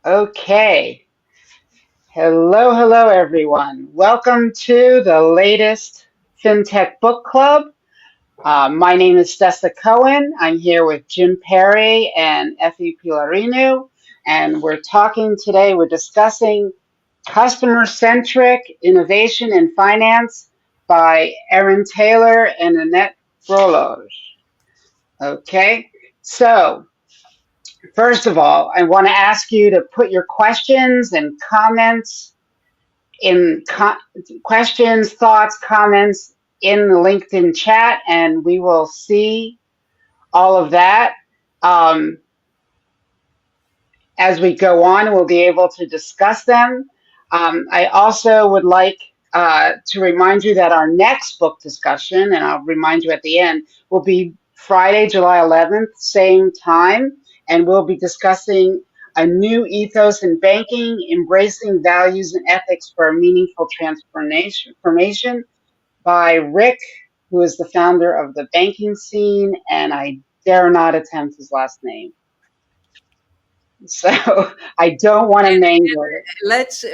Okay. Hello, hello, everyone. Welcome to the latest Fintech Book Club. My name is Stessa Cohen. I'm here with Jim Perry and Effie Pilarino, and we're discussing Customer-Centric Innovation in Finance by Erin Taylor and Annette Broløs. Okay, so first of all, I want to ask you to put your questions and comments in questions, thoughts, comments in the LinkedIn chat, and we will see all of that um, as we go on. We'll be able to discuss them. I also would like to remind you that our next book discussion, and I'll remind you at the end, will be Friday, July 11th, same time, and we'll be discussing a new ethos in banking, embracing values and ethics for a meaningful transformation by Rick, who is the founder of the banking scene, and I dare not attempt his last name. So I don't want to mangle it. Let's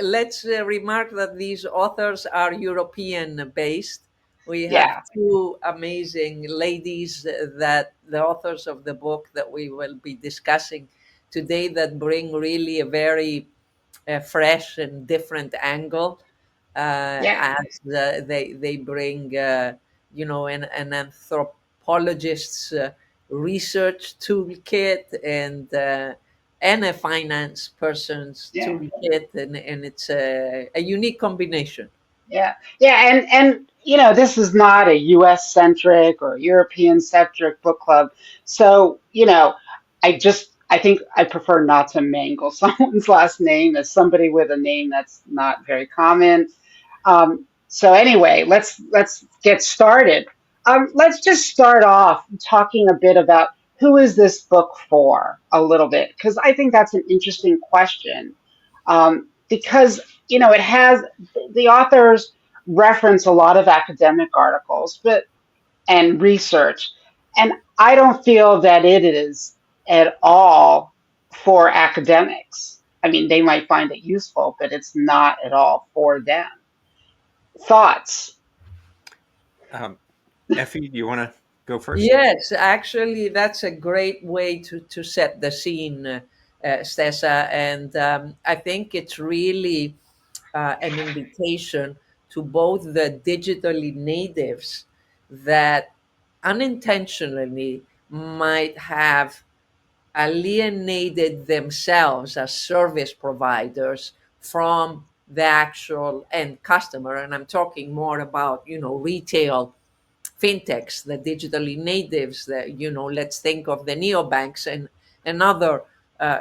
remark that these authors are European based. We have Yeah, two amazing ladies that the authors of the book that we will be discussing today that bring really a very fresh and different angle yeah, as they bring an anthropologist's research toolkit and a finance person's yeah, toolkit, and it's a unique combination. yeah. And this is not a U.S. centric or European centric book club. So I think I prefer not to mangle someone's last name as somebody with a name that's not very common. So anyway, let's get started. Let's just start off talking a bit about who is this book for, a little bit, because I think that's an interesting question. Because it has the authors reference a lot of academic articles, but and research, and I don't feel that it is at all for academics. I mean, they might find it useful, but it's not at all for them. Thoughts? Um, Effie, do you want to go first? Yes, actually, that's a great way to set the scene, Stessa. And I think it's really an invitation to both the digitally natives that unintentionally might have alienated themselves as service providers from the actual end customer. And I'm talking more about, retail fintechs, the digitally natives, let's think of the neobanks and other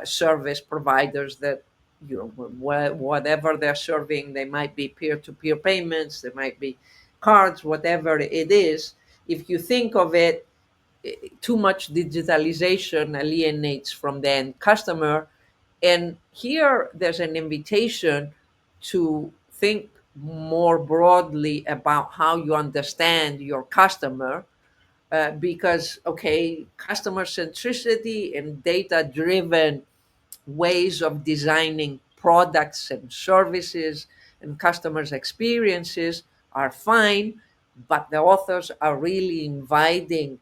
service providers that, whatever they're serving, they might be peer-to-peer payments, they might be cards, whatever it is. If you think of it, too much digitalization alienates from the end customer. And here there's an invitation to think more broadly about how you understand your customer, because, okay, customer centricity and data driven ways of designing products and services and customers' experiences are fine, but the authors are really inviting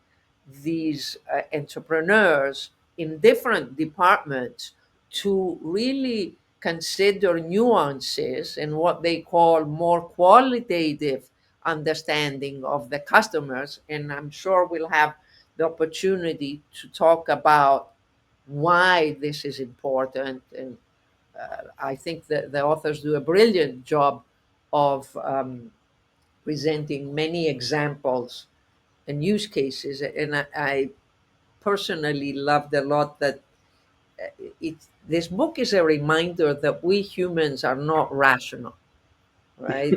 these entrepreneurs in different departments to really consider nuances and what they call more qualitative understanding of the customers. And I'm sure we'll have the opportunity to talk about why this is important. And I think that the authors do a brilliant job of presenting many examples and use cases. And I personally loved a lot that this book is a reminder that we humans are not rational, right?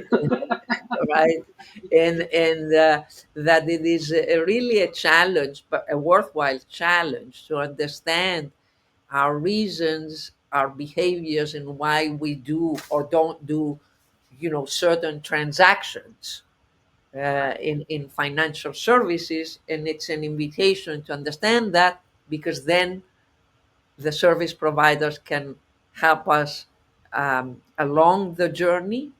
Right, and that it is really a challenge, but a worthwhile challenge to understand our reasons, our behaviors, and why we do or don't do, certain transactions in financial services. And it's an invitation to understand that, because then the service providers can help us along the journey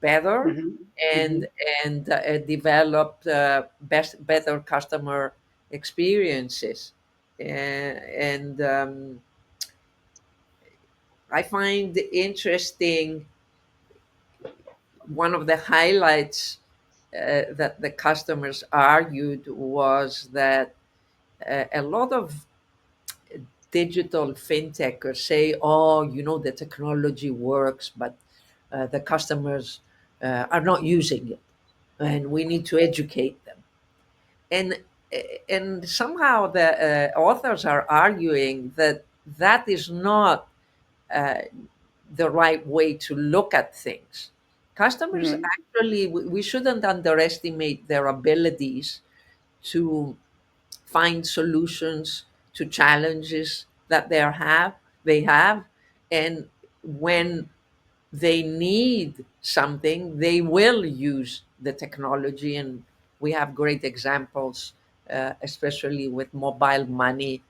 better, Hmm. Hmm. and develop better customer experiences. And I find interesting, one of the highlights that the customers argued was that a lot of digital fintechers say, oh, the technology works, but the customers are not using it, and we need to educate them. And somehow the authors are arguing that that is not uh, the right way to look at things. Customers Hmm. actually, we shouldn't underestimate their abilities to find solutions to challenges that they have, and when they need something, they will use the technology. And we have great examples, especially with mobile money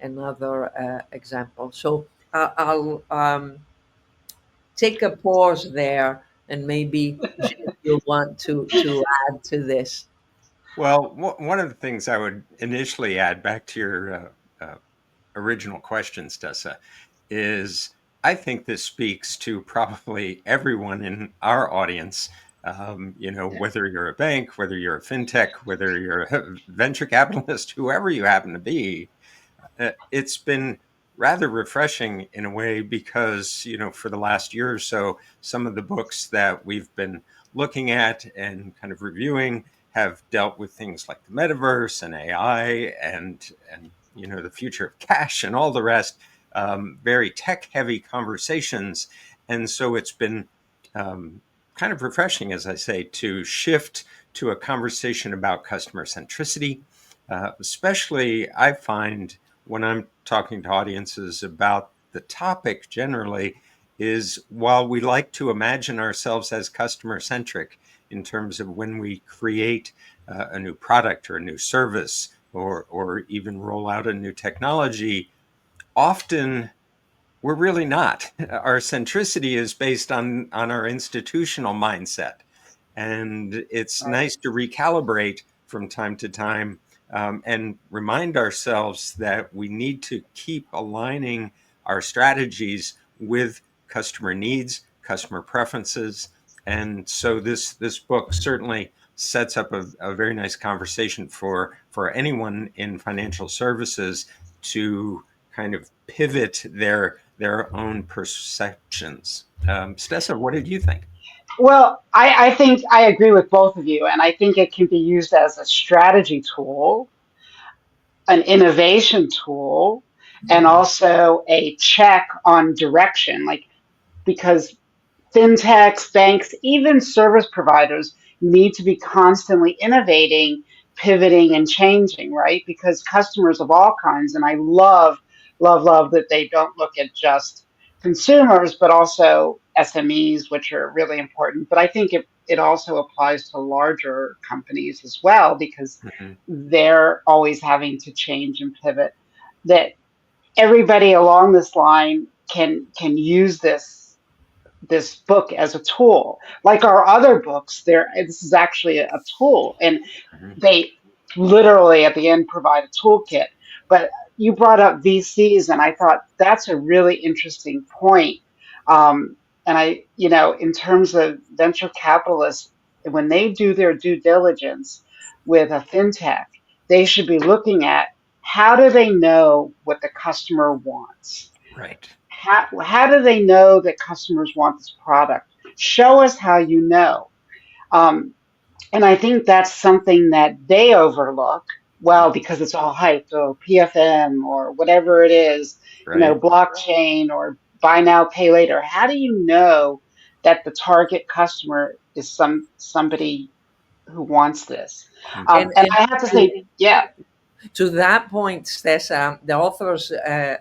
and other examples. So I'll take a pause there, and maybe Jim, you'll want to add to this. Well, one of the things I would initially add back to your original questions, Tessa, is I think this speaks to probably everyone in our audience. Whether you're a bank, whether you're a fintech, whether you're a venture capitalist, whoever you happen to be, it's been rather refreshing in a way because, for the last year or so, some of the books that we've been looking at and kind of reviewing have dealt with things like the metaverse and AI and the future of cash and all the rest, very tech heavy conversations. And so it's been kind of refreshing, as I say, to shift to a conversation about customer centricity. Especially, I find when I'm talking to audiences about the topic generally, is while we like to imagine ourselves as customer centric in terms of when we create a new product or a new service, or even roll out a new technology, often we're really not. Our centricity is based on our institutional mindset. And it's Right. nice to recalibrate from time to time, and remind ourselves that we need to keep aligning our strategies with customer needs, customer preferences. And so this book certainly sets up a very nice conversation for anyone in financial services to kind of pivot their own perceptions. Stessa, what did you think? Well, I think I agree with both of you, and I think it can be used as a strategy tool, an innovation tool, and also a check on direction. Like, because fintechs, banks, even service providers need to be constantly innovating, pivoting, and changing, right? Because customers of all kinds, and I love that they don't look at just consumers, but also SMEs, which are really important. But I think it also applies to larger companies as well, because Mhm. they're always having to change and pivot. That everybody along this line can use this book as a tool. Like our other books, this is actually a tool, and Mhm. they literally at the end provide a toolkit. But you brought up VCs, and I thought that's a really interesting point. And in terms of venture capitalists, when they do their due diligence with a fintech, they should be looking at how do they know what the customer wants? Right. How do they know that customers want this product? Show us how you know. Um, and I think that's something that they overlook. Well, because it's all hype, or PFM, or whatever it is, Right. blockchain or buy now, pay later. How do you know that the target customer is somebody who wants this? Mhm. And And I have to to, say, yeah, to that point, Stessa, the authors uh,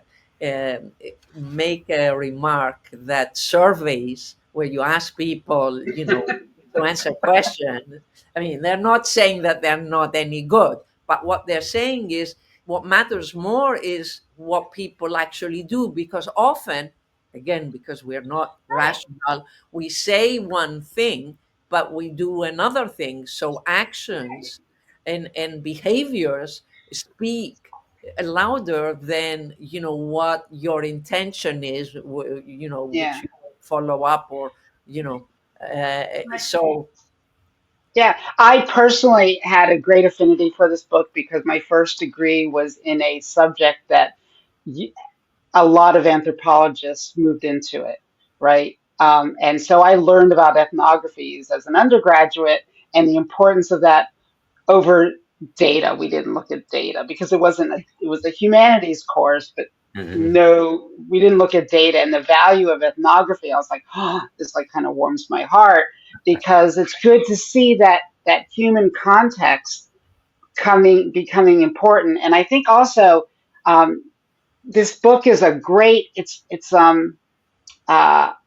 make a remark that surveys where you ask people, to answer questions. I mean, they're not saying that they're not any good, but what they're saying is what matters more is what people actually do, because often, again, because we're not rational, we say one thing, but we do another thing. So actions and behaviors speak louder than what your intention is, Yeah. which you follow up, or you know so Yeah, I personally had a great affinity for this book because my first degree was in a subject that y- a lot of anthropologists moved into it, right? And so I learned about ethnographies as an undergraduate and the importance of that over data. We didn't look at data because it was a humanities course, but Mhm. no, we didn't look at data and the value of ethnography. I was like, oh, this like kind of warms my heart because it's good to see that human context becoming important. And I think also um, this book is a great. It's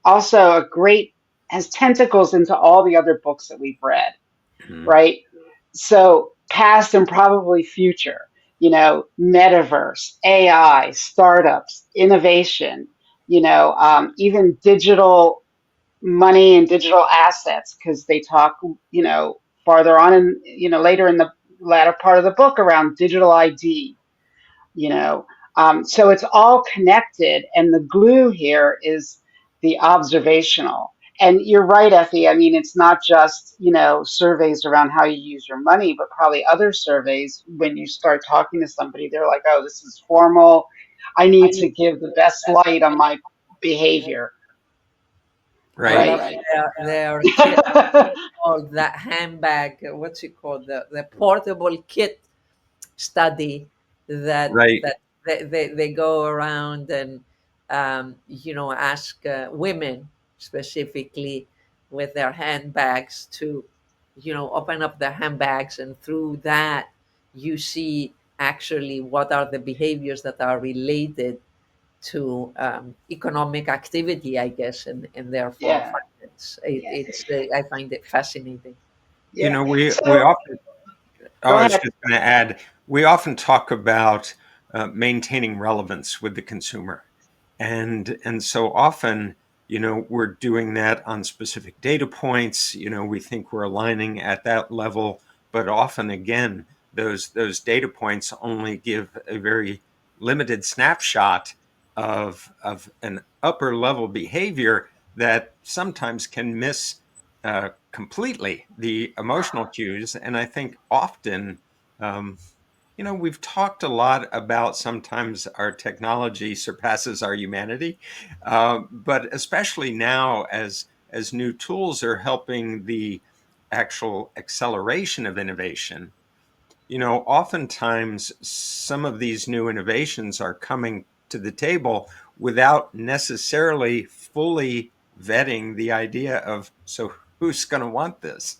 also a great has tentacles into all the other books that we've read, Mhm. right? So past and probably future, metaverse, AI, startups, innovation, even digital money and digital assets, because they talk, farther on and, later in the latter part of the book around digital ID, you know. So it's all connected, and the glue here is the observational. And you're right, Effie. I mean, it's not just, surveys around how you use your money, but probably other surveys when you start talking to somebody, they're like, oh, this is formal. I need to give the best light on my behavior, I Right. love right? their kit called that handbag. What's it called? The portable kit study that Right. they go around and ask women specifically with their handbags to open up their handbags, and through that you see actually what are the behaviors that are related to economic activity, I guess, and therefore Yeah, finance. I find it fascinating. You yeah. know, we So often, oh, go I was ahead. just going to add, we often talk about maintaining relevance with the consumer. And so often, we're doing that on specific data points. We think we're aligning at that level, but often again, those data points only give a very limited snapshot of an upper level behavior that sometimes can miss completely the emotional cues. And I think often, um, we've talked a lot about sometimes our technology surpasses our humanity, but especially now as new tools are helping the actual acceleration of innovation. Oftentimes some of these new innovations are coming to the table without necessarily fully vetting the idea of, so who's going to want this?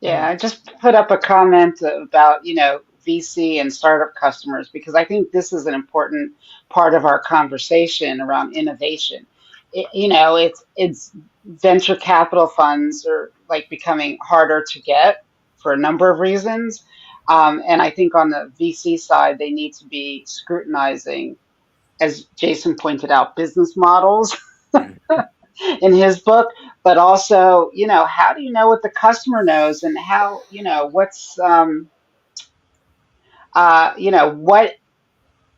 Yeah, I just put up a comment about, VC and startup customers because I think this is an important part of our conversation around innovation. It's venture capital funds are like becoming harder to get for a number of reasons. And I think on the VC side, they need to be scrutinizing, as Jason pointed out, business models in his book, but also, how do you know what the customer knows and how, what's,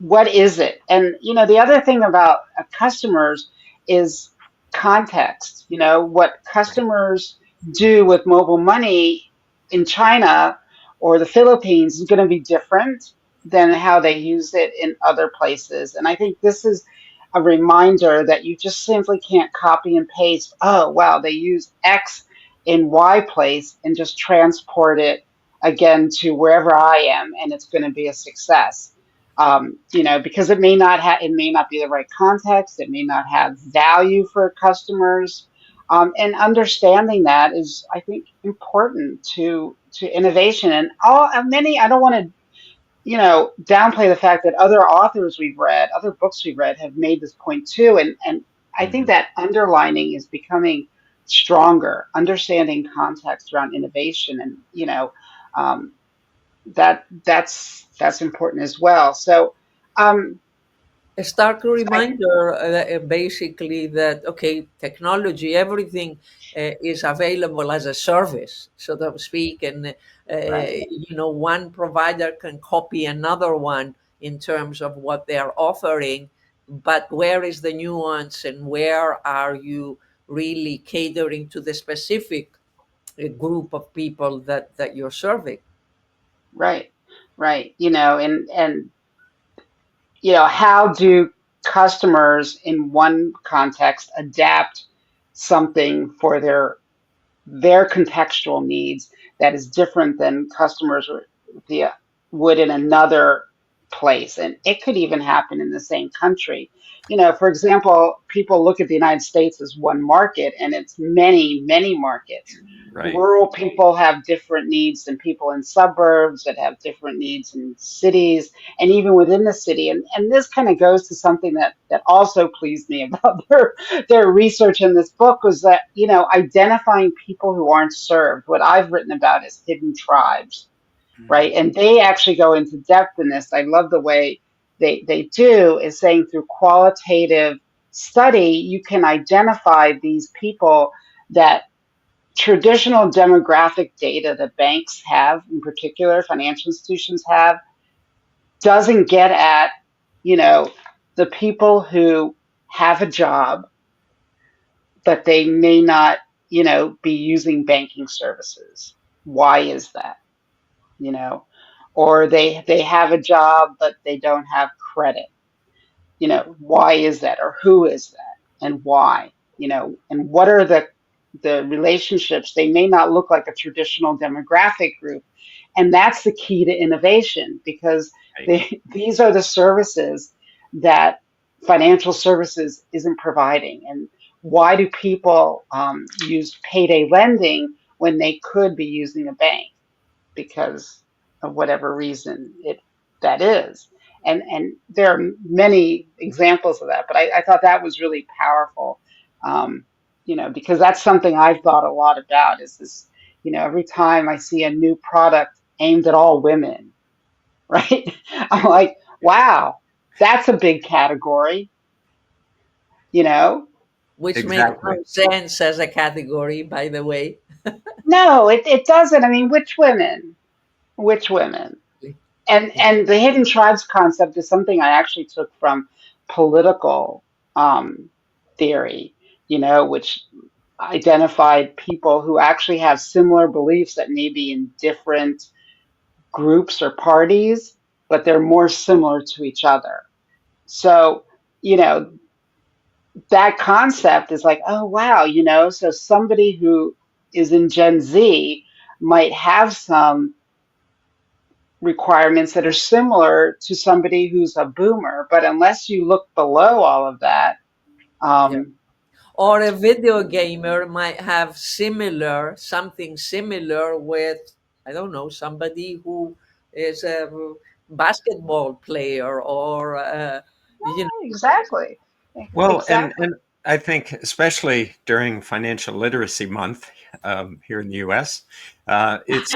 what is it? And, the other thing about customers is context. What Right. customers do with mobile money in China or the Philippines is going to be different than how they use it in other places. And I think this is a reminder that you just simply can't copy and paste, oh, wow, they use X in Y place and just transport it again to wherever I am and it's going to be a success. Because it may not be the right context, it may not have value for customers, and understanding that is, I think, important to innovation. And all many, I don't want to, downplay the fact that other authors we've read, other books we've read, have made this point too. And I think Mhm. that underlining is becoming stronger, understanding context around innovation, and um, that's important as well. So, um, a stark I, reminder, basically, that okay, technology, everything is available as a service, so to speak, and right. one provider can copy another one in terms of what they're offering, but where is the nuance, and where are you really catering to the specific group of people that you're serving? Right. Right. And how do customers in one context adapt something for their contextual needs that is different than customers the, would in another place. And it could even happen in the same country. For example, people look at the United States as one market, and it's many, many markets. Right. Rural people have different needs than people in suburbs that have different needs in cities and even within the city. And this kind of goes to something that also pleased me about their research in this book was that, identifying people who aren't served. What I've written about is hidden tribes, right? And they actually go into depth in this. I love the way they do is saying through qualitative study, you can identify these people that traditional demographic data that banks have, in particular, financial institutions have, doesn't get at, you know, the people who have a job but they may not, be using banking services. Why is that? You know, or they have a job but they don't have credit. Why is that? Or who is that? And why? And what are the relationships? They may not look like a traditional demographic group. And that's the key to innovation because Right. these are the services that financial services isn't providing. And why do people use payday lending when they could be using a bank? Because of whatever reason that is. And there are many examples of that, but I thought that was really powerful. Because that's something I've thought a lot about is this, every time I see a new product aimed at all women, right? I'm like, wow, that's a big category, you know? Which makes Exactly. no sense as a category, by the way. No, it doesn't. I mean, which women? Which women? And the hidden tribes concept is something I actually took from political um, theory, which identified people who actually have similar beliefs that may be in different groups or parties, but they're more similar to each other. So, you know, that concept is like, oh wow, so somebody who is in Gen Z might have some requirements that are similar to somebody who's a boomer. But unless you look below all of that, Yeah. um, Or a video gamer might have something similar with, I don't know, somebody who is a basketball player, or you know exactly, Well, exactly, and I think especially during Financial Literacy Month here in the U.S., it's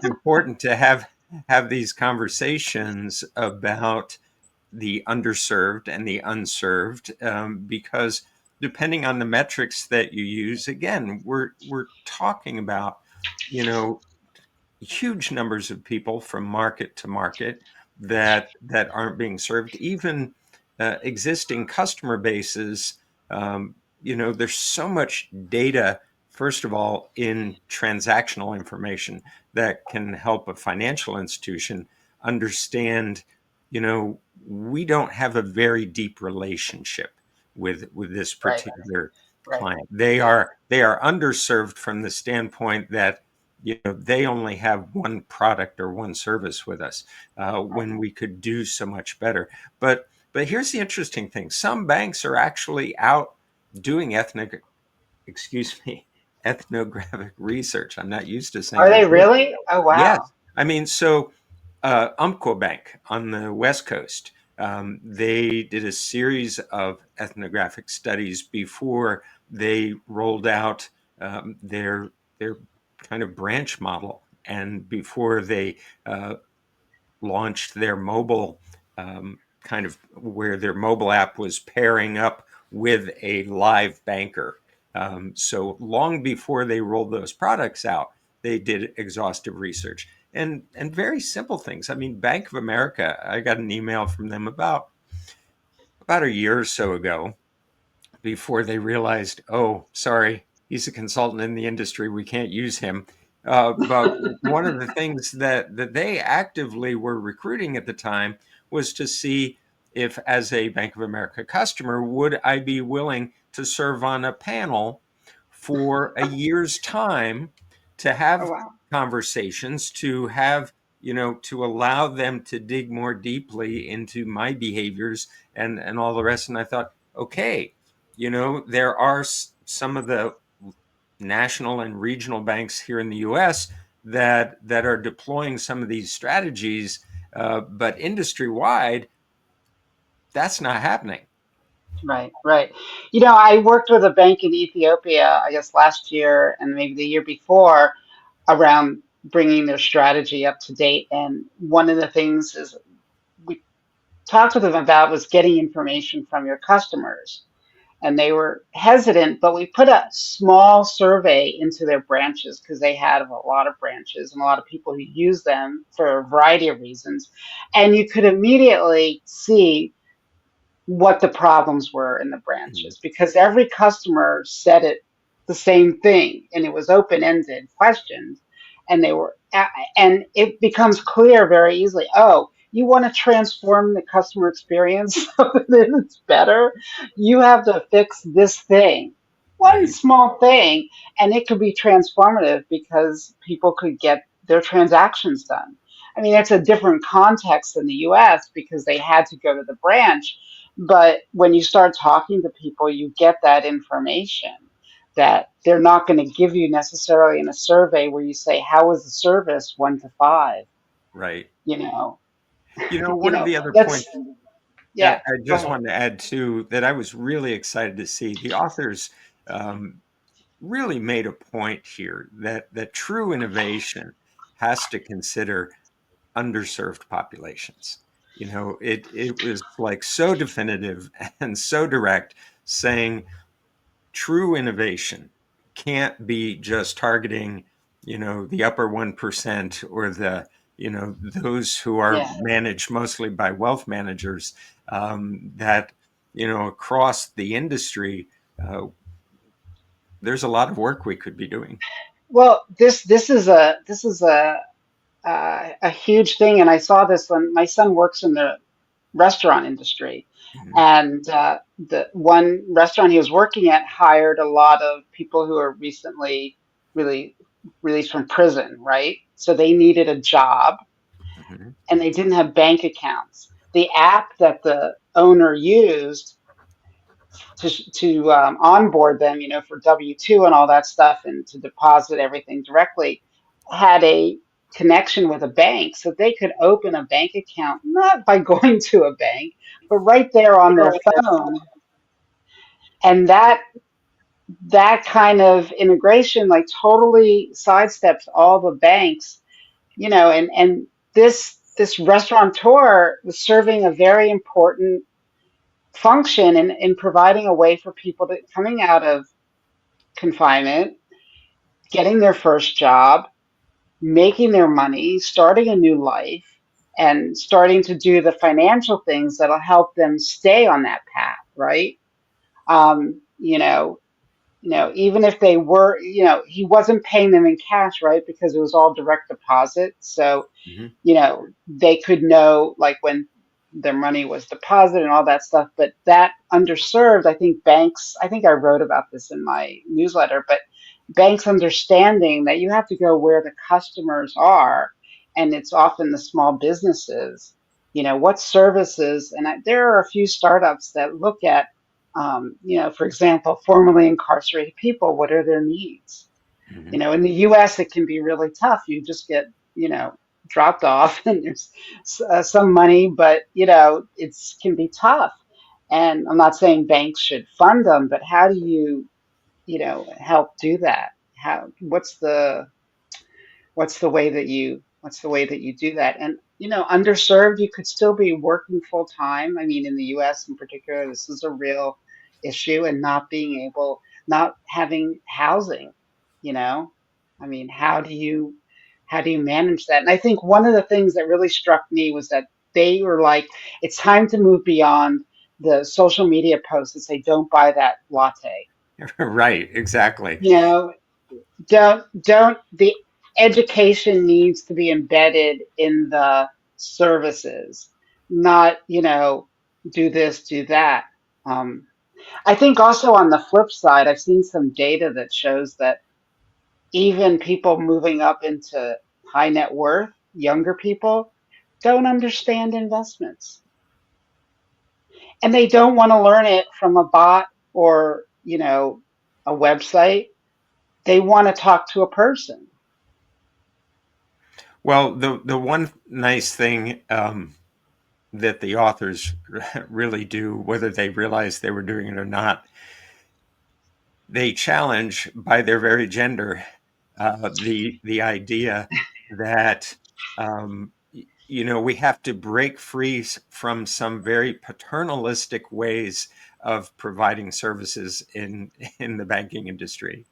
important to have these conversations about the underserved and the unserved, because depending on the metrics that you use, again, we're talking about, you know, huge numbers of people from market to market that aren't being served. Even existing customer bases, there's so much data. First of all, in transactional information that can help a financial institution understand, we don't have a very deep relationship with this right, particular right, client. They are underserved from the standpoint that they only have one product or one service with us, when we could do so much better. But here's the interesting thing: some banks are actually out doing excuse me, ethnographic research. I'm not used to saying are that they word. really? Oh wow, Yes, I mean, so Umpqua Bank on the West Coast, they did a series of ethnographic studies before they rolled out their kind of branch model, and before they launched their mobile kind of where their mobile app was pairing up with a live banker. So long before they rolled those products out, they did exhaustive research and very simple things. I mean, Bank of America, I got an email from them about a year or so ago before they realized, oh, sorry, he's a consultant in the industry. We can't use him. But one of the things that they actively were recruiting at the time was to see if, as a Bank of America customer, would I be willing to serve on a panel for a year's time to Oh, have wow. conversations, to have, to allow them to dig more deeply into my behaviors and all the rest. And I thought, okay, there are some of the national and regional banks here in the U.S. that are deploying some of these strategies, but industry wide, that's not happening. Right, right. I worked with a bank in Ethiopia, I guess last year and maybe the year before, around bringing their strategy up to date. And one of the things is we talked with them about was getting information from your customers. And they were hesitant, but we put a small survey into their branches because they had a lot of branches and a lot of people who use them for a variety of reasons. And you could immediately see what the problems were in the Mhm. branches because every customer said it the same thing and it was open-ended questions and and it becomes clear very easily. Oh, you want to transform the customer experience so that it's better, you have to fix this thing, one Right, small thing, and it could be transformative because people could get their transactions done. I mean, it's a different context in the US because they had to go to the branch, but when you start talking to people, you get that information that they're not going to give you necessarily in a survey where you say, "How was the service 1 to 5?" right. You know, One of the other that's points yeah. I Go just ahead. wanted to add too that I was really excited to see the authors um, really made a point here that true innovation has to consider underserved populations. It was like so definitive and so direct, saying true innovation can't be just targeting, the upper 1% or those who are Yeah. managed mostly by wealth managers, that, across the industry, uh, there's a lot of work we could be doing. Well, this is a huge thing, and I saw this when my son works in the restaurant industry, Mhm. and the one restaurant he was working at hired a lot of people who are recently really released from prison, right? So they needed a job, Mhm. and they didn't have bank accounts. The app that the owner used to onboard them, for W-2 and all that stuff, and to deposit everything directly, had a connection with a bank, so they could open a bank account not by going to a bank, but right there on their phone. And that kind of integration, like, totally sidesteps all the banks, and this restaurateur was serving a very important function in providing a way for people to coming out of confinement, getting their first job, making their money, starting a new life, and starting to do the financial things that'll help them stay on that path, right? Um, you know, even if they were, he wasn't paying them in cash, right? Because it was all direct deposit. So Mhm. they could know like when their money was deposited and all that stuff. But that underserved, I think banks, I think I wrote about this in my newsletter, but banks understanding that you have to go where the customers are, and it's often the small businesses, what services, and there are a few startups that look at, for example, formerly incarcerated people, what are their needs? Mhm. In the US, it can be really tough. You just get, dropped off and there's some money, but, it's can be tough. And I'm not saying banks should fund them, but how do you, help do that? What's the way that you what's the way that you do that? And, underserved, you could still be working full time. I mean, in the US in particular, this is a real issue, and not having housing, you know? I mean, how do you manage that? And I think one of the things that really struck me was that they were like, it's time to move beyond the social media posts that say, don't buy that latte. Right, exactly. You know, don't the education needs to be embedded in the services, not, do this, do that. Um, I think also on the flip side, I've seen some data that shows that even people moving up into high net worth, younger people, don't understand investments. And they don't want to learn it from a bot or, a website. They want to talk to a person. Well, the one nice thing that the authors really do, whether they realize they were doing it or not, they challenge by their very gender the idea that we have to break free from some very paternalistic ways of providing services in the banking industry.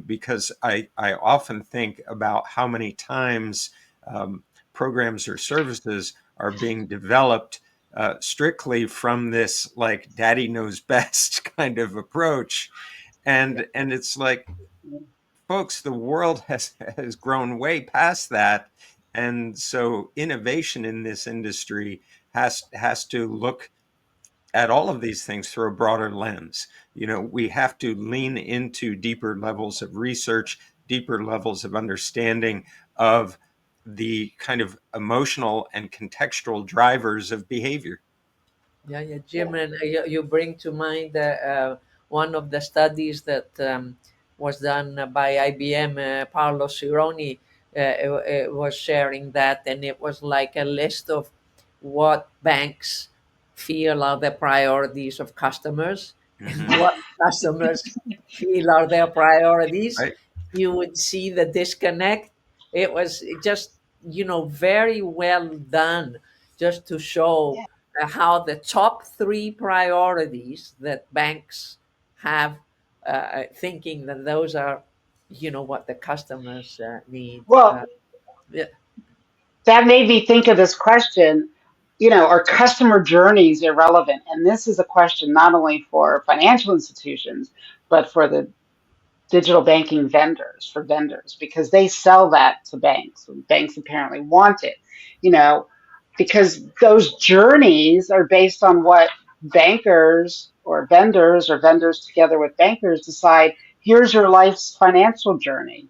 Because I often think about how many times programs or services are being developed strictly from this like daddy knows best kind of approach, and it's like, folks, the world has grown way past that, and so innovation in this industry has to look at all of these things through a broader lens. We have to lean into deeper levels of research, deeper levels of understanding of the kind of emotional and contextual drivers of behavior. Yeah, yeah, Jim, and you bring to mind one of the studies that was done by IBM. Paolo Cironi was sharing that, and it was like a list of what banks feel are the priorities of customers and Hmm. what customers feel are their priorities. Right. You would see the disconnect. It was just, very well done, just to show how the top three priorities that banks have, thinking that those are, what the customers need. Well, Yeah, that made me think of this question. Are customer journeys irrelevant? And this is a question not only for financial institutions, but for the digital banking vendors, because they sell that to banks. Banks apparently want it, you know, because those journeys are based on what bankers or vendors together with bankers decide. Here's your life's financial journey,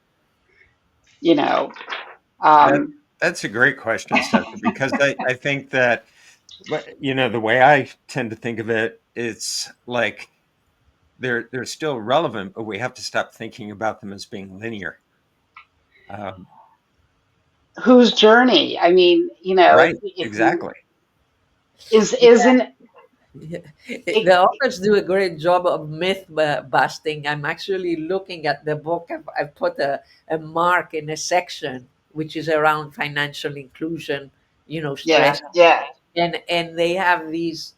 you know. That Um, that's a great question, Steph, because I think that, the way I tend to think of it, it's like they're still relevant, but we have to stop thinking about them as being linear. Um, whose journey? I mean, right, if you exactly. is yeah. isn't Yeah. it, The authors do a great job of myth busting. I'm actually looking at the book. I've put a mark in a section which is around financial inclusion, yeah, stress, yeah. and they have these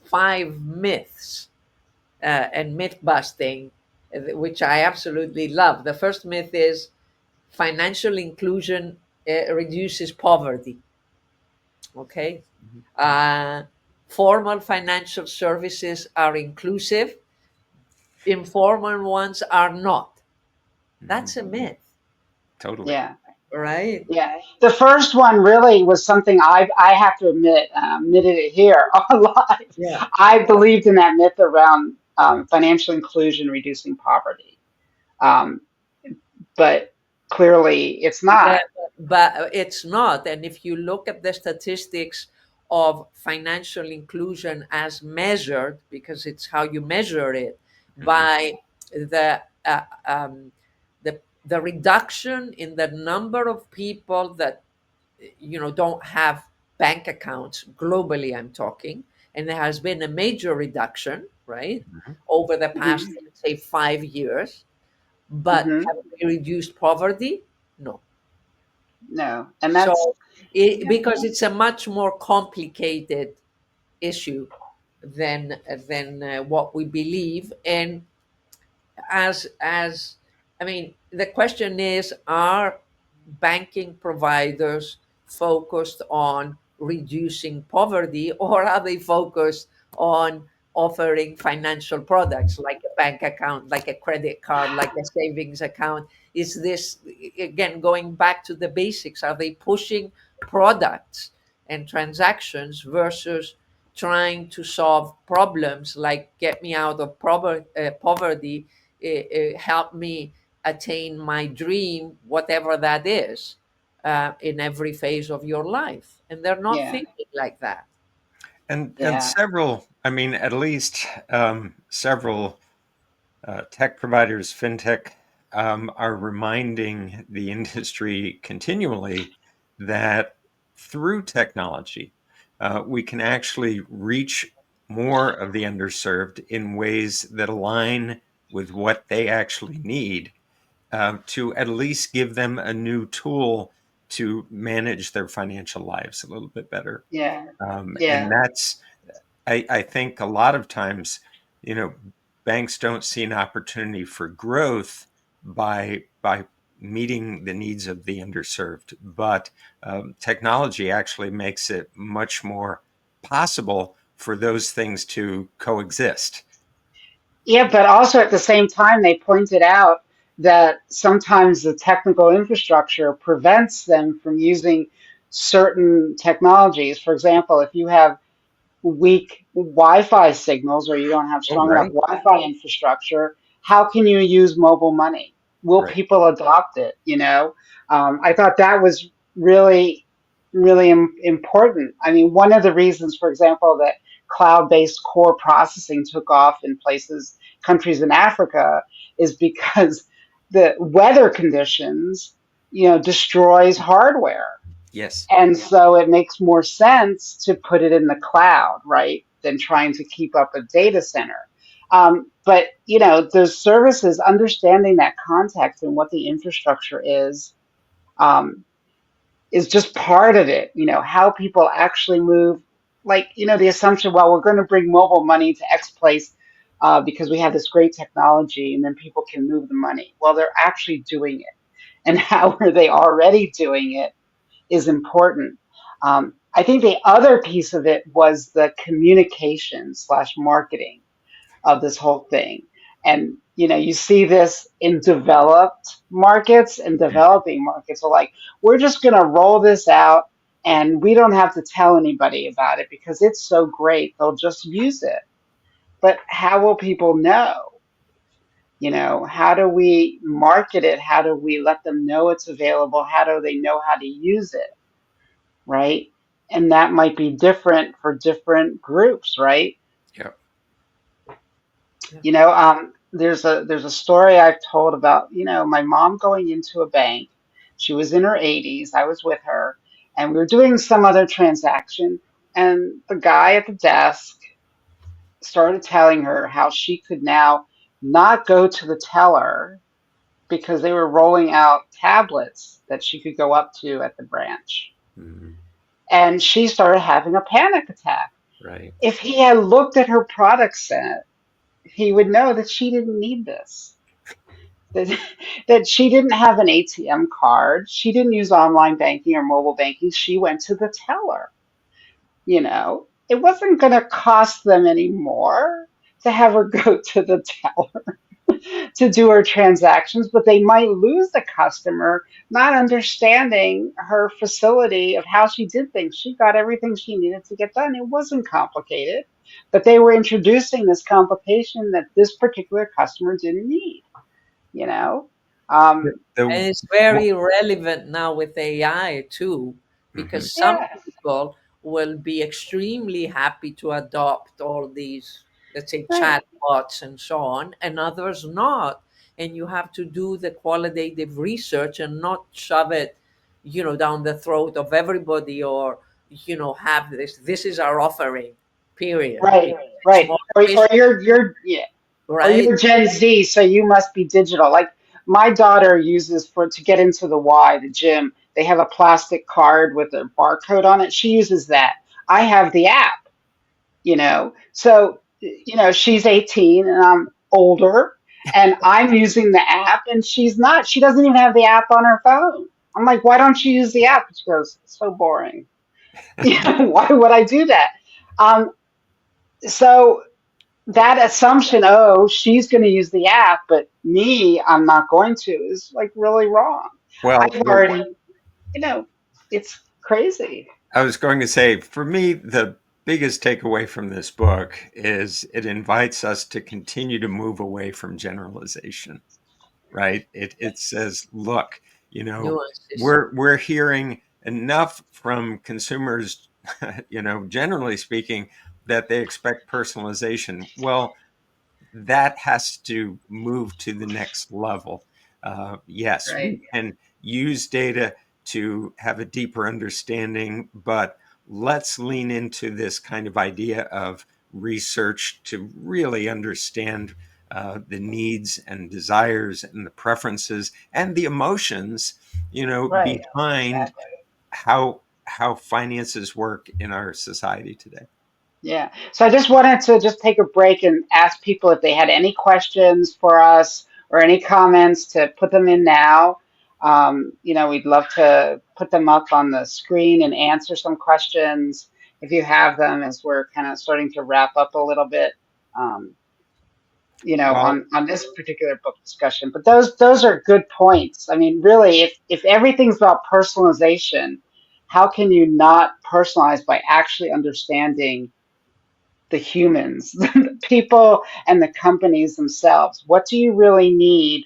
five myths and myth busting, which I absolutely love. The first myth is financial inclusion reduces poverty. Okay. Uh, Formal financial services are inclusive, informal ones are not. Mhm. That's a myth, Totally. Yeah. right? Yeah, the first one really was something I have to admit, admitted it here on live. Yeah. I believed in that myth around financial inclusion, reducing poverty, um, but clearly it's Yeah, not. but it's not. And if you look at the statistics of financial inclusion as measured, because it's how you measure it, Hmm. by the the reduction in the number of people that don't have bank accounts globally, I'm talking, and there has been a major reduction, right, Hmm. over the past, Hmm. let's say, 5 years. But Hmm. have we reduced poverty? No. no, and that's So, because it's a much more complicated issue than what we believe, and as I mean, the question is, are banking providers focused on reducing poverty, or are they focused on offering financial products like a bank account, like a credit card, like a savings account? Is this, again, going back to the basics, are they pushing products and transactions versus trying to solve problems like get me out of poverty, help me attain my dream, whatever that is, in every phase of your life. And they're not yeah, thinking like that. And yeah, several, I mean, at least several tech providers, fintech, are reminding the industry continually that through technology, we can actually reach more of the underserved in ways that align with what they actually need, to at least give them a new tool to manage their financial lives a little bit better. yeah, And yeah, that's, I think a lot of times, you know, banks don't see an opportunity for growth by meeting the needs of the underserved, but technology actually makes it much more possible for those things to coexist. yeah. But also at the same time, they pointed out that sometimes the technical infrastructure prevents them from using certain technologies. For example, if you have weak Wi-Fi signals or you don't have Oh, strong enough right, Wi-Fi infrastructure, how can you use mobile money? Will right. people adopt it? I thought that was really, really important. I mean, one of the reasons, for example, that cloud-based core processing took off in countries in Africa, is because the weather conditions, destroys hardware, Yes. and so it makes more sense to put it in the cloud, right, than trying to keep up a data center. But, those services, understanding that context and what the infrastructure um, is just part of it, how people actually move. Like, the assumption, well, we're going to bring mobile money to X place because we have this great technology and then people can move the money. Well, they're actually doing it. And how are they already doing it is important. I think the other piece of it was the communication slash marketing of this whole thing. And, you see this in developed markets, and developing markets are like, we're just going to roll this out and we don't have to tell anybody about it because it's so great. They'll just use it. But how will people know? How do we market it? How do we let them know it's available? How do they know how to use it? Right? And that might be different for different groups, right? Yeah. Yeah. There's a story I've told about, my mom going into a bank. She was in her 80s. I was with her, and we were doing some other transaction, and the guy at the desk started telling her how she could now not go to the teller because they were rolling out tablets that she could go up to at the branch. Mhm. And she started having a panic attack. Right. If he had looked at her product set, he would know that she didn't need this. That, that she didn't have an ATM card. She didn't use online banking or mobile banking. She went to the teller. It wasn't going to cost them any more to have her go to the teller to do her transactions, but they might lose the customer not understanding her facility of how she did things. She got everything she needed to get done. It wasn't complicated, but they were introducing this complication that this particular customer didn't need, you know? Um, The, And it's very relevant now with AI too, mhm. because some yeah, people will be extremely happy to adopt all these, let's say, right, chat bots and so on, and others not. And you have to do the qualitative research and not shove it, down the throat of everybody, or, have this. This is our offering, period. right, Because it's right. more Or efficient, yeah, or right? you're Gen Z, so you must be digital. Like my daughter uses for to get into the gym they have a plastic card with a barcode on it. She uses that. I have the app, So, she's 18 and I'm older and I'm using the app and she's not. She doesn't even have the app on her phone. I'm like, why don't you use the app? She goes, it's so boring. Why would I do that? Um, so that assumption, oh, she's going to use the app, but me, I'm not going to, is like really wrong. Well, I've already, you know, it's crazy. I was going to say, for me, the biggest takeaway from this book is it invites us to continue to move away from generalization, right? It says, look, Nuances. we're hearing enough from consumers, generally speaking, that they expect personalization. Well, that has to move to the next level. Yes, we Right. can use data to have a deeper understanding, but let's lean into this kind of idea of research to really understand the needs and desires and the preferences and the emotions, Right. behind Exactly. how finances work in our society today. Yeah. So I just wanted to just take a break and ask people if they had any questions for us or any comments to put them in now. We'd love to put them up on the screen and answer some questions if you have them as we're kind of starting to wrap up a little bit. Um, Well, on this particular book discussion. But those are good points. I mean, really, if everything's about personalization, how can you not personalize by actually understanding the humans, the people, and the companies themselves? What do you really need,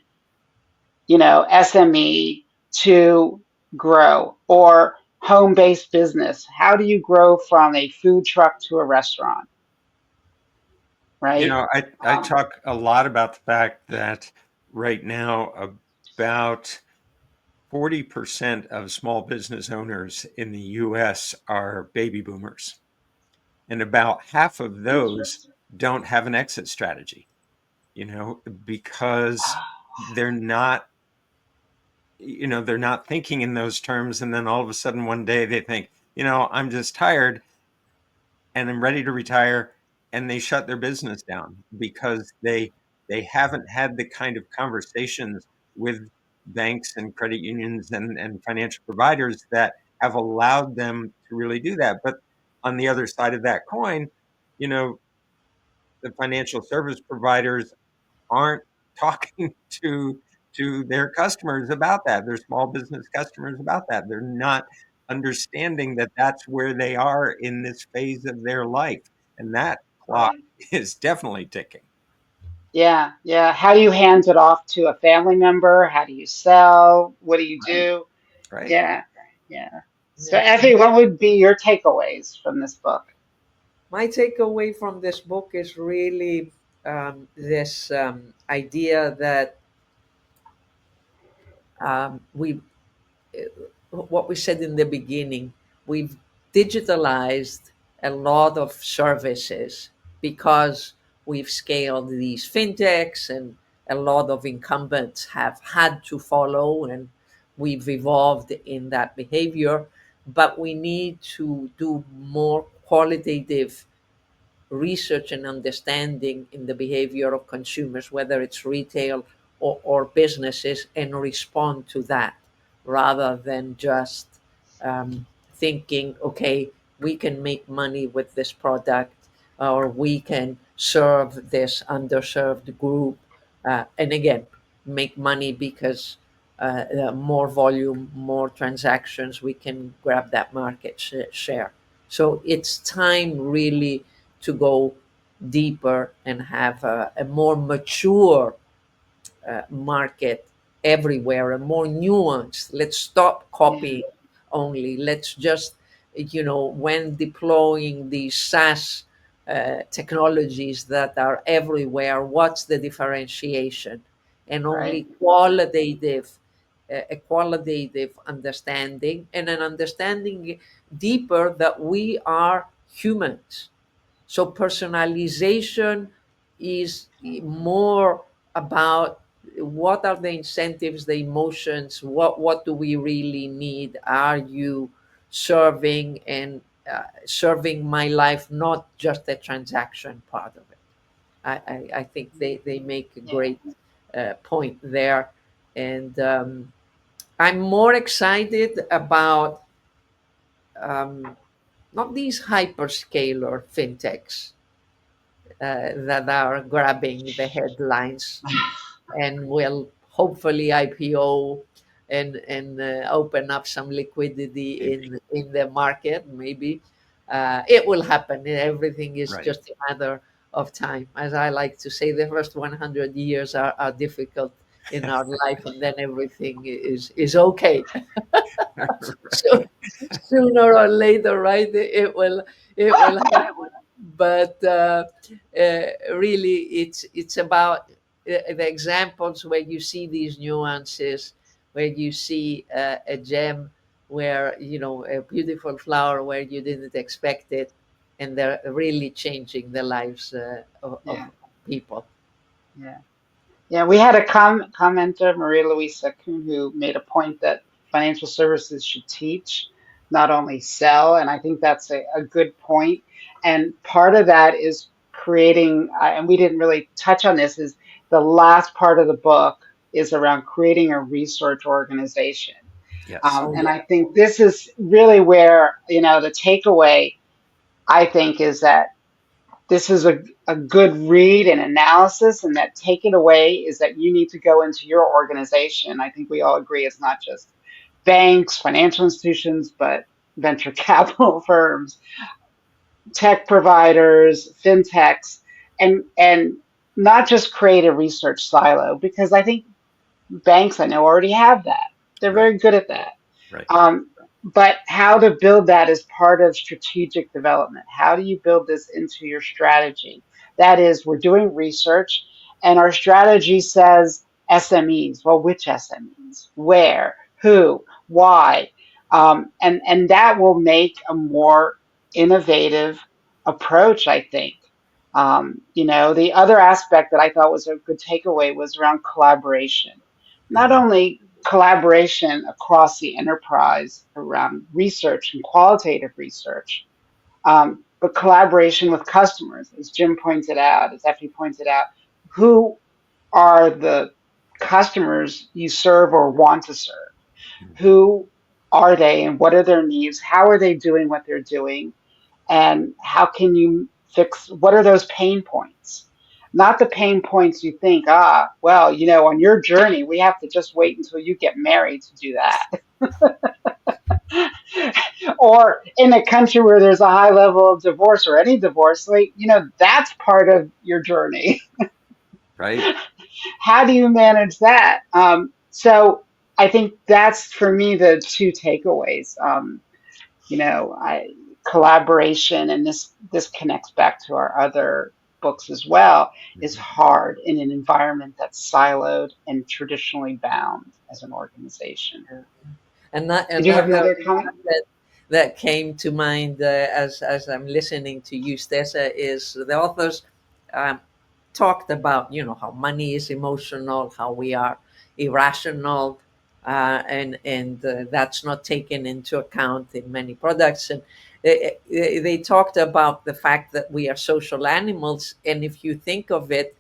SME to grow or home-based business? How do you grow from a food truck to a restaurant, right? I talk a lot about the fact that right now about 40% of small business owners in the US are baby boomers, and about half of those Interesting. don't have an exit strategy, because they're not, they're not thinking in those terms. And then all of a sudden one day they think, I'm just tired and I'm ready to retire, and they shut their business down because they haven't had the kind of conversations with banks and credit unions and financial providers that have allowed them to really do that. But on the other side of that coin, you know, the financial service providers aren't talking to their customers about that, their small business customers about that. They're not understanding that that's where they are in this phase of their life, and that clock Right. is definitely ticking. Yeah, yeah. How do you hand it off to a family member? How do you sell? What do you do? Right. Yeah, yeah. So, Yes. Effie, what would be your takeaways from this book? My takeaway from this book is really this idea that we what we said in the beginning, we've digitalized a lot of services because we've scaled these fintechs, and a lot of incumbents have had to follow, and we've evolved in that behavior. But we need to do more qualitative research and understanding in the behavior of consumers, whether it's retail or businesses, and respond to that rather than just thinking, okay, we can make money with this product, or we can serve this underserved group. And again, make money because more volume, more transactions, we can grab that market share. So it's time really to go deeper and have a more mature market everywhere, and more nuanced. Let's stop Yeah, copying only. Let's just, when deploying these SaaS technologies that are everywhere, what's the differentiation? And right, only qualitative, a qualitative understanding, and an understanding deeper that we are humans. So personalization is more about what are the incentives, the emotions, what do we really need? Are you serving and serving my life, not just the transaction part of it? I think they make a Yeah. great point there. And I'm more excited about not these hyperscaler fintechs that are grabbing the headlines and will hopefully IPO and open up some liquidity Maybe. in the market. Maybe it will happen. Everything is Right. just a matter of time. As I like to say, the first 100 years are difficult in our life, and then everything is okay. So sooner or later, right? It will happen. But really, it's about the examples where you see these nuances, where you see a gem, where a beautiful flower where you didn't expect it, and they're really changing the lives of Yeah. people. Yeah. Yeah, we had a commenter, Maria Luisa Kuhn, who made a point that financial services should teach, not only sell. And I think that's a good point. And part of that is creating, and we didn't really touch on this, is the last part of the book is around creating a research organization. Yes. Oh And yeah. I think this is really where, the takeaway, I think, is that this is a good read and analysis, and that take it away is that you need to go into your organization. I think we all agree it's not just banks, financial institutions, but venture capital firms, tech providers, fintechs, and not just create a research silo, because I think banks, I know, already have that. They're Right. very good at that. Right. But how to build that is part of strategic development. How do you build this into your strategy? That is, we're doing research, and our strategy says SMEs. Well, which SMEs? Where? Who? Why? And that will make a more innovative approach, I think. The other aspect that I thought was a good takeaway was around collaboration. Not Mhm. only collaboration across the enterprise around research and qualitative research, but collaboration with customers, as Jim pointed out, as Effie pointed out. Who are the customers you serve or want to serve? Mhm. Who are they and what are their needs? How are they doing what they're doing? And how can you fix, what are those pain points? Not the pain points you think, well, on your journey, we have to just wait until you get married to do that. Or in a country where there's a high level of divorce, or any divorce, like, that's part of your journey. Right. How do you manage that? So I think that's, for me, the two takeaways. I collaboration, and this connects back to our other books as well, is Mhm. hard in an environment that's siloed and traditionally bound as an organization. And not Did you have another another comment? that came to mind as I'm listening to you, Stessa, is the authors um, talked about how money is emotional, how we are irrational, and that's not taken into account in many products. And they talked about the fact that we are social animals, and if you think of it,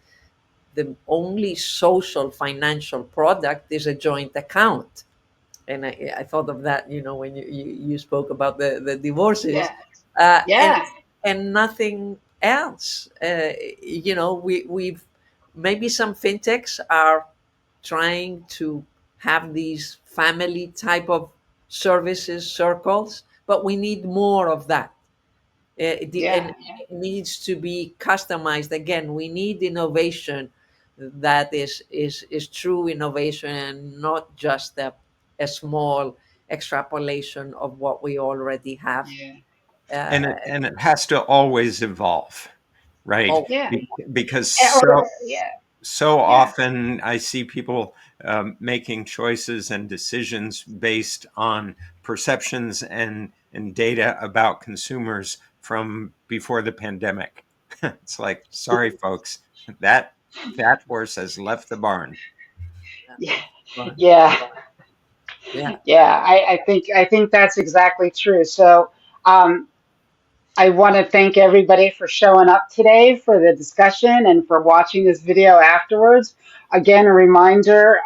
the only social financial product is a joint account. And I thought of that, when you spoke about the divorces, Yeah. uh, and Yeah. and nothing else. We've maybe some fintechs are trying to have these family type of services circles, but we need more of that. And Yeah. it needs to be customized. Again, we need innovation that is true innovation, and not just a small extrapolation of what we already have. Yeah. And Uh, it has to always evolve, right? oh, Yeah. Because Or yeah. so Yeah. often I see people making choices and decisions based on perceptions and data about consumers from before the pandemic. It's like, sorry, folks, that horse has left the barn. Right. Yeah, Yeah. yeah. I think that's exactly true. So um, I want to thank everybody for showing up today for the discussion and for watching this video afterwards. Again, a reminder,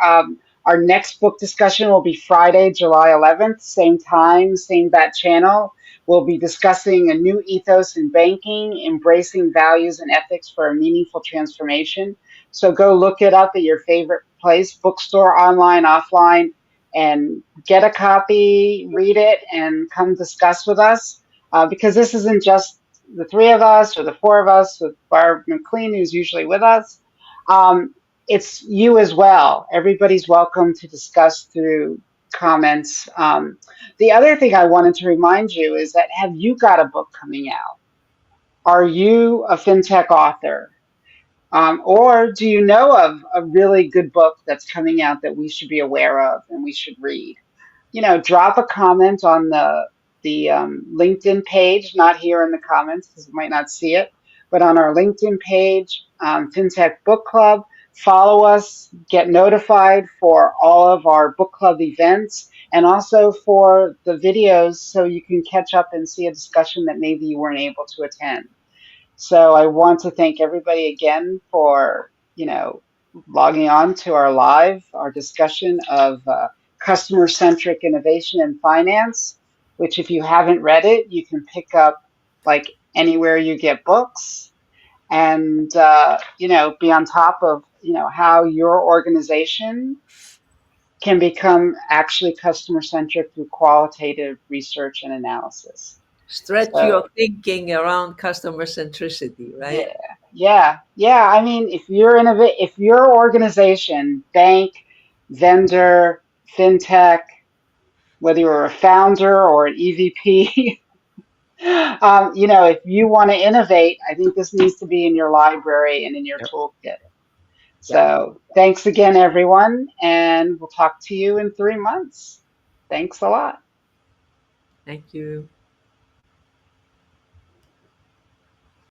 our next book discussion will be Friday, July 11th, same time, same bat channel. We'll be discussing a new ethos in banking, embracing values and ethics for a meaningful transformation. So go look it up at your favorite place, bookstore, online, offline, and get a copy, read it, and come discuss with us because this isn't just the three of us or the four of us with Barb McLean, who's usually with us. It's you as well. Everybody's welcome to discuss through comments. The other thing I wanted to remind you is that have you got a book coming out? Are you a fintech author? Or do you know of a really good book that's coming out that we should be aware of and we should read? Drop a comment on the LinkedIn page, not here in the comments because you might not see it, but on our LinkedIn page, Fintech Book Club. Follow us, get notified for all of our book club events, and also for the videos so you can catch up and see a discussion that maybe you weren't able to attend. So I want to thank everybody again for, logging on to our discussion of customer-centric innovation in finance, which if you haven't read it, you can pick up like anywhere you get books and, be on top of, how your organization can become actually customer-centric through qualitative research and analysis. Stretch So your thinking around customer centricity, right? yeah, yeah. I mean, if your organization, bank, vendor, fintech, whether you're a founder or an EVP, if you want to innovate, I think this needs to be in your library and in your Yep. toolkit. Yeah. So thanks again, everyone, and we'll talk to you in 3 months. Thanks a lot. Thank you.